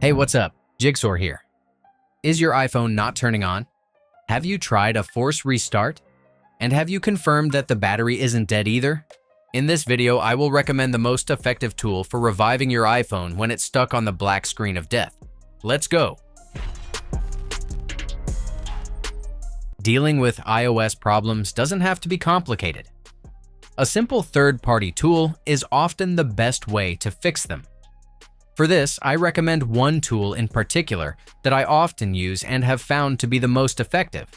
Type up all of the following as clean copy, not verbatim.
Hey, what's up? Jigxor here. Is your iPhone not turning on? Have you tried a force restart? And have you confirmed that the battery isn't dead either? In this video, I will recommend the most effective tool for reviving your iPhone when it's stuck on the black screen of death. Let's go! Dealing with iOS problems doesn't have to be complicated. A simple third-party tool is often the best way to fix them. For this, I recommend one tool in particular that I often use and have found to be the most effective.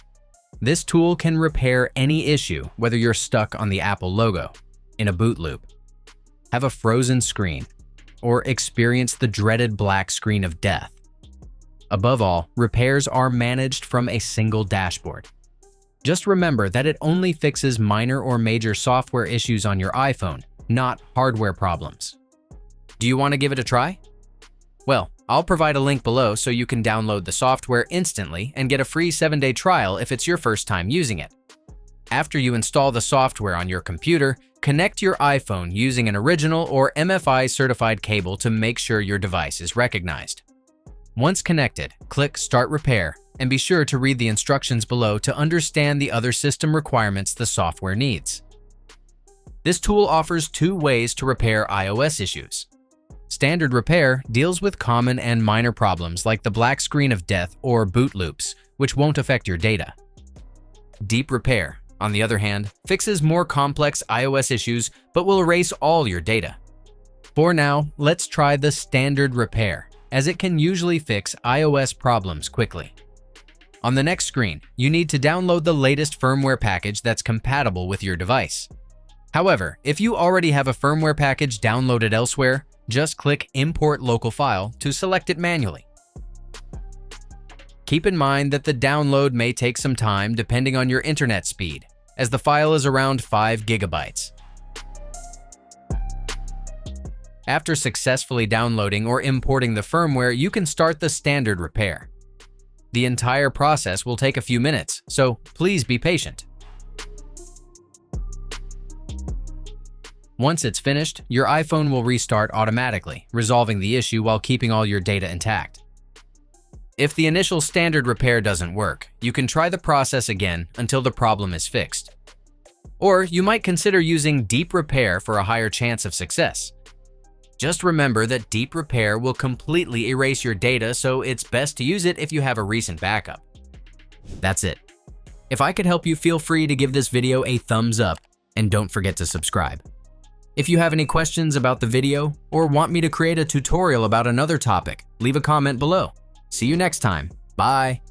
This tool can repair any issue, whether you're stuck on the Apple logo, in a boot loop, have a frozen screen, or experience the dreaded black screen of death. Above all, repairs are managed from a single dashboard. Just remember that it only fixes minor or major software issues on your iPhone, not hardware problems. Do you want to give it a try? Well, I'll provide a link below so you can download the software instantly and get a free 7-day trial if it's your first time using it. After you install the software on your computer, connect your iPhone using an original or MFI certified cable to make sure your device is recognized. Once connected, click Start Repair and be sure to read the instructions below to understand the other system requirements the software needs. This tool offers two ways to repair iOS issues. Standard Repair deals with common and minor problems like the black screen of death or boot loops, which won't affect your data. Deep Repair, on the other hand, fixes more complex iOS issues but will erase all your data. For now, let's try the Standard Repair, as it can usually fix iOS problems quickly. On the next screen, you need to download the latest firmware package that's compatible with your device. However, if you already have a firmware package downloaded elsewhere, just click Import Local File to select it manually. Keep in mind that the download may take some time depending on your internet speed, as the file is around 5 GB. After successfully downloading or importing the firmware, you can start the Standard Repair. The entire process will take a few minutes, so please be patient. Once it's finished, your iPhone will restart automatically, resolving the issue while keeping all your data intact. If the initial Standard Repair doesn't work, you can try the process again until the problem is fixed. Or you might consider using Deep Repair for a higher chance of success. Just remember that Deep Repair will completely erase your data, so it's best to use it if you have a recent backup. That's it. If I could help you, feel free to give this video a thumbs up, and don't forget to subscribe. If you have any questions about the video or want me to create a tutorial about another topic, leave a comment below. See you next time. Bye.